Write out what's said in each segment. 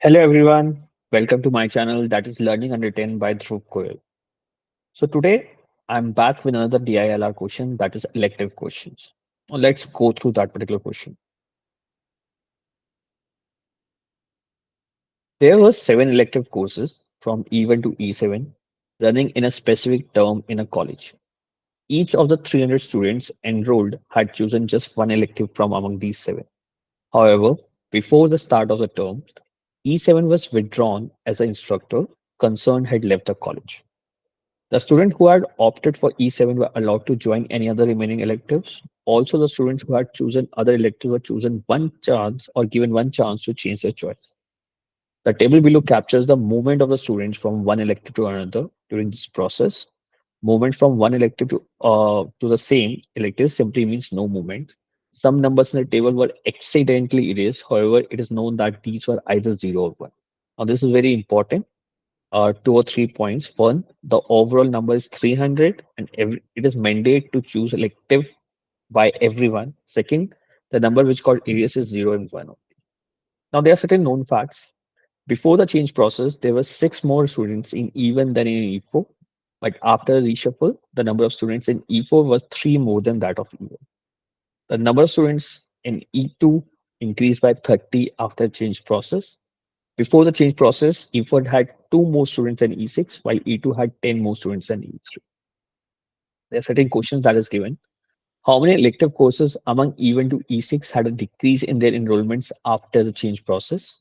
Hello everyone, welcome to my channel that is Learning Undertaken by Dhruv Goyal. So today I'm back with another DILR question that is elective questions. Now let's go through that particular question. There were 7 elective courses from E1 to E7 running in a specific term in a college. Each of the 300 students enrolled had chosen just one elective from among these 7. However, before the start of the term, E7 was withdrawn as the instructor concerned had left the college. The students who had opted for E7 were allowed to join any other remaining electives. Also, the students who had chosen other electives were chosen one chance or given one chance to change their choice. The table below captures the movement of the students from one elective to another during this process. Movement from one elective to the same elective simply means no movement. Some numbers in the table were accidentally erased. However, it is known that these were either 0 or 1. Now, this is very important 2 or 3 points. One, the overall number is 300 and it is mandate to choose elective by everyone. Second, the number which called areas is 0 and 1. Now, there are certain known facts. Before the change process, there were 6 more students in E1 than in E4. But after the reshuffle, the number of students in E4 was 3 more than that of E1. The number of students in E2 increased by 30 after change process. Before the change process, E4 had 2 more students than E6, while E2 had 10 more students than E3. There are certain questions that is given. How many elective courses among E1 to E6 had a decrease in their enrollments after the change process?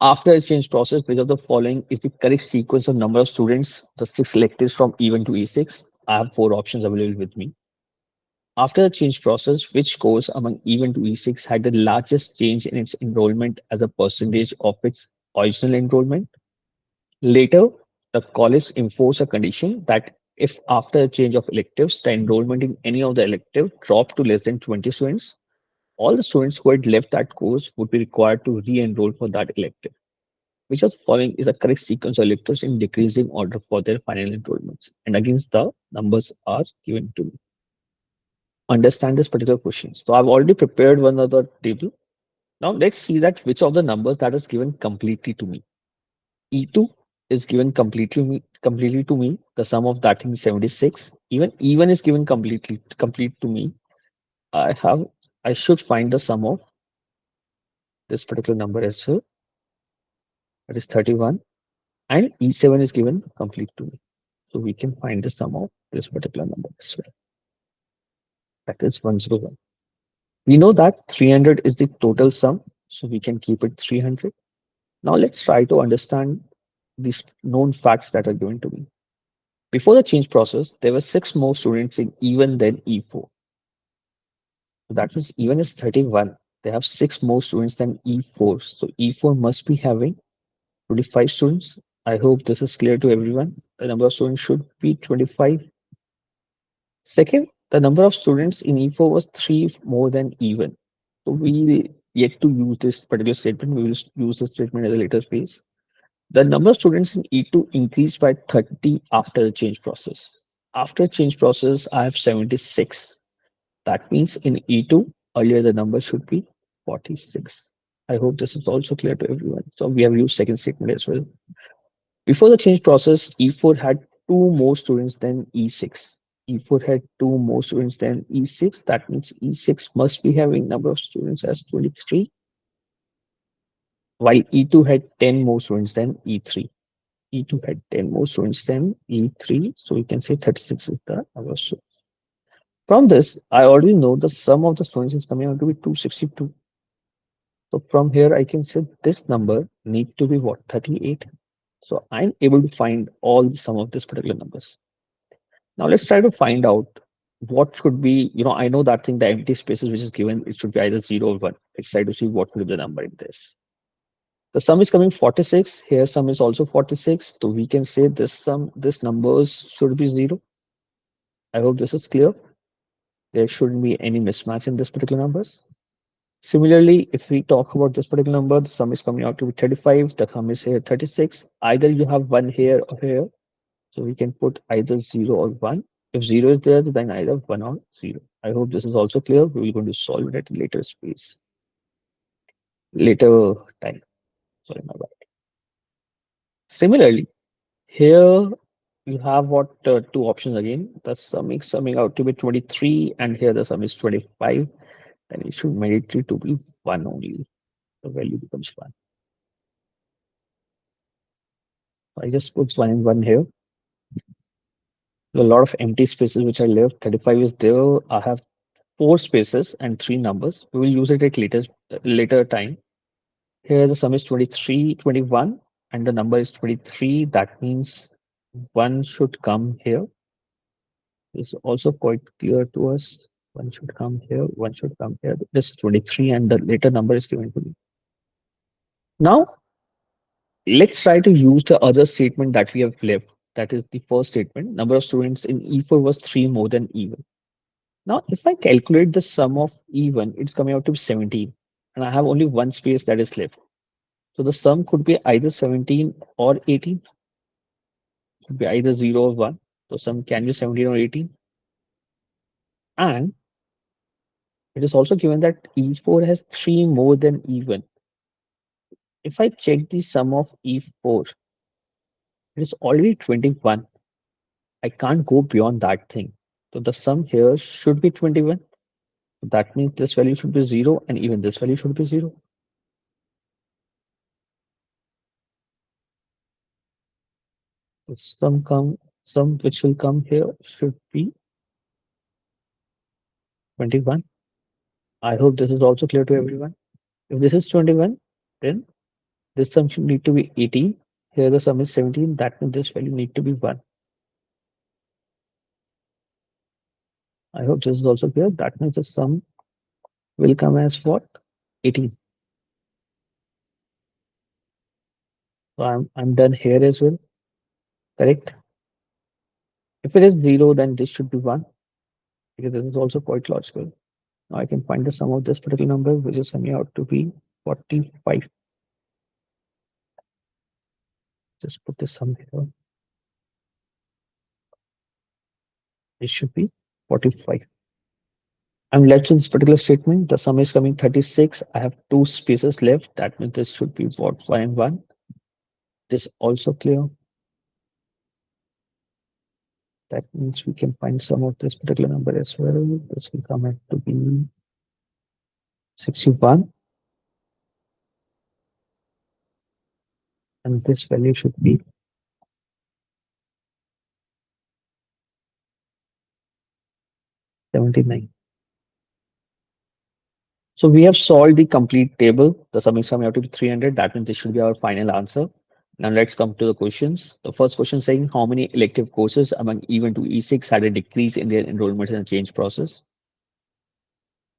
After the change process, which of the following is the correct sequence of number of students, the 6 electives from E1 to E6? I have 4 options available with me. After the change process, which course among E1 to E6 had the largest change in its enrollment as a percentage of its original enrollment? Later, the college enforced a condition that if after a change of electives, the enrollment in any of the elective dropped to less than 20 students, all the students who had left that course would be required to re-enroll for that elective. Which of the following is the correct sequence of electives in decreasing order for their final enrollments? And against the numbers are given to me. Understand this particular question. So I've already prepared one other table. Now let's see that which of the numbers that is given completely to me. E2 is given completely to me. The sum of that thing is 76. Even E1 is given complete to me. I have I should find the sum of this particular number as well. That is 31. And E7 is given complete to me. So we can find the sum of this particular number as well. That is 101. We know that 300 is the total sum. So we can keep it 300. Now let's try to understand these known facts that are given to me. Before the change process, there were 6 more students in E1 than E4. So that means E1 is 31. They have 6 more students than E4. So E4 must be having 25 students. I hope this is clear to everyone. The number of students should be 25. Second, the number of students in E4 was 3 more than E1. So we yet to use this particular statement. We will use this statement at a later phase. The number of students in E2 increased by 30 after the change process. After change process, I have 76. That means in E2, earlier the number should be 46. I hope this is also clear to everyone. So we have used second statement as well. Before the change process, E4 had 2 more students than E6. E4 had 2 more students than E6. That means E6 must be having number of students as 23, while E2 had 10 more students than E3. E2 had 10 more students than E3. So we can say 36 is the number of students. From this, I already know the sum of the students is coming out to be 262. So from here, I can say this number need to be what? 38. So I'm able to find all the sum of this particular numbers. Now let's try to find out what should be, I know that thing, the empty spaces which is given, it should be either 0 or 1. Let's try to see what will be the number in this. The sum is coming 46. Here sum is also 46. So we can say this numbers should be 0. I hope this is clear. There shouldn't be any mismatch in this particular numbers. Similarly, if we talk about this particular number, the sum is coming out to be 35. The sum is here 36. Either you have 1 here or here. So we can put either 0 or 1. If 0 is there, then either 1 or 0. I hope this is also clear. We will going to solve it at a later space, later time. Sorry, my bad. Similarly, here you have what two options again. The sum is summing out to be 23, and here the sum is 25. Then it should mandatory to be 1 only. The value becomes 1. I just put 1 and 1 here. There are a lot of empty spaces which are left. 35 is there. I have 4 spaces and 3 numbers. We will use it at later time. Here the sum is 23, 21, and the number is 23. That means 1 should come here. This is also quite clear to us. One should come here, one should come here. This 23 and the later number is given to me. Now, let's try to use the other statement that we have left. That is the first statement. Number of students in E4 was 3 more than E1. Now, if I calculate the sum of E1, it's coming out to 17. And I have only one space that is left. So the sum could be either 17 or 18. It could be either 0 or 1. So sum can be 17 or 18. And it is also given that E4 has 3 more than E1. If I check the sum of E4, it is already 21. I can't go beyond that thing. So the sum here should be 21. That means this value should be 0 and even this value should be 0. The sum which will come here should be 21. I hope this is also clear to everyone. If this is 21, then this sum should need to be 18. Here the sum is 17. That means this value need to be 1. I hope this is also clear. That means the sum will come as what? 18. So I'm done here as well. Correct? If it is 0, then this should be 1 because this is also quite logical. Now I can find the sum of this particular number, which is coming out to be 45. Just put this sum here. It should be 45. I'm left with this particular statement. The sum is coming 36. I have 2 spaces left. That means this should be what? 1 and 1. This also clear. That means we can find sum of this particular number as well. This will come out to be 61. And this value should be 79. So we have solved the complete table. The sum is coming out to be 300. That means this should be our final answer. Now let's come to the questions. The first question saying how many elective courses among E1 to E6 had a decrease in their enrollment and change process.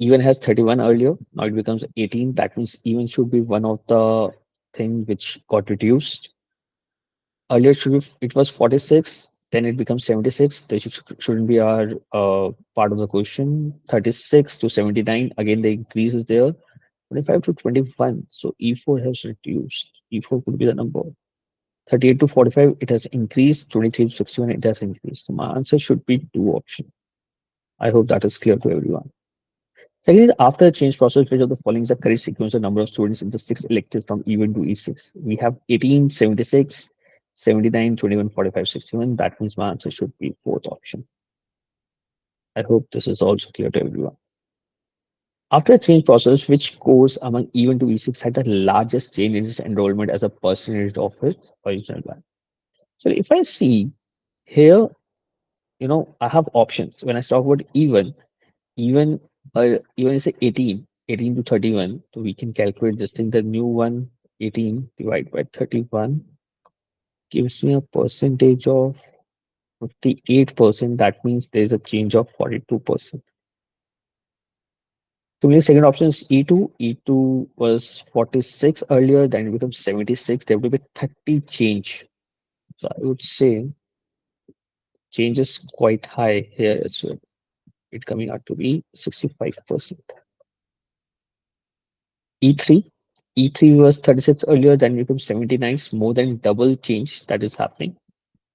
E1 has 31 earlier. Now it becomes 18. That means E1 should be one of the thing which got reduced. Earlier it was 46. Then it becomes 76. This shouldn't be our part of the question. 36 to 79. Again, the increase is there. 25 to 21. So E4 has reduced. E4 could be the number. 38 to 45, it has increased. 23 to 61, it has increased. So my answer should be 2 option. I hope that is clear to everyone. Second, after the change process, which of the following is the correct sequence of number of students in the 6 electives from E1 to E6? We have 18, 76, 79, 21, 45, 61. That means my answer should be 4th option. I hope this is also clear to everyone. After the change process, which course among E1 to E6 had the largest change in its enrollment as a percentage of its original one? So if I see here, I have options. When I talk about even, even is 18, 18 to 31. So we can calculate this thing. The new one, 18 divided by 31 gives me a percentage of 58%. That means there's a change of 42%. So the second option is E2. E2 was 46 earlier, then it becomes 76. There will be 30 change. So I would say change is quite high here as well. It coming out to be 65%. E3. E3 was 36 earlier, then it becomes 79. It's more than double change that is happening.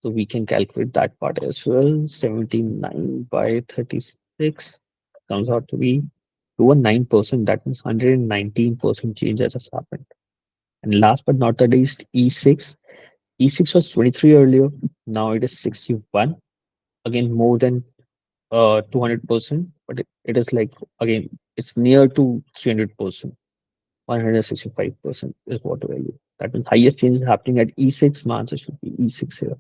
So we can calculate that part as well. 79 by 36 comes out to be over 9%. That means 119% change that has happened. And last but not the least, E6. E6 was 23 earlier. Now it is 61. Again, more than 200%, but it is like, again, it's near to 300%. 165% is what value. That means highest change is happening at E6. My answer should be E6 here.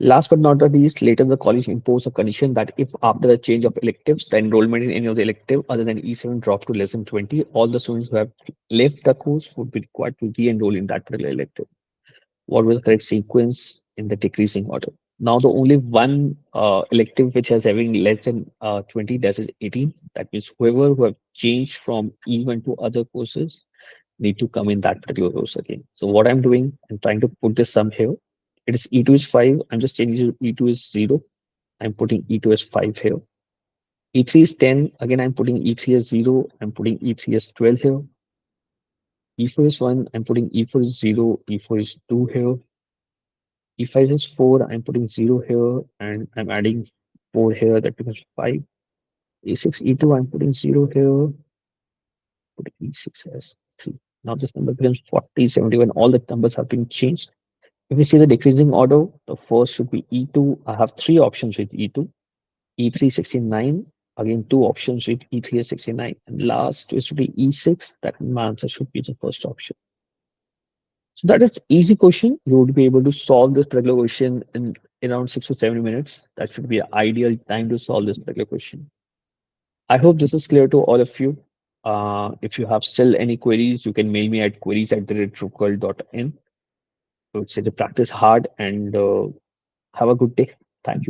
Last but not the least, later the college imposed a condition that if after the change of electives, the enrollment in any of the elective other than E7 dropped to less than 20, all the students who have left the course would be required to re-enroll in that particular elective. What was the correct sequence in the decreasing order? Now, the only one elective which has having less than 20, that is 18. That means whoever who have changed from E1 to other courses need to come in that particular course again. So what I'm doing, I'm trying to put this sum here. It is E2 is 5. I'm just changing to E2 is 0. I'm putting E2 as 5 here. E3 is 10. Again, I'm putting E3 as 0. I'm putting E3 as 12 here. E4 is 1. I'm putting E4 is 0. E4 is 2 here. E5 is 4. I'm putting 0 here. And I'm adding 4 here. That becomes 5. E6, E2, I'm putting 0 here. Putting E6 as 3. Now this number becomes 40, 71. All the numbers have been changed. If we see the decreasing order, the first should be E2. I have three options with E2. E3 69. Again, two options with E3 is 69. And last is to be E6. That my answer should be the first option. So that is easy question. You would be able to solve this particular question in around 6 to 7 minutes. That should be an ideal time to solve this particular question. I hope this is clear to all of you. If you have still any queries, you can mail me at queries@truequal.in. I would say the practice hard and have a good day. Thank you.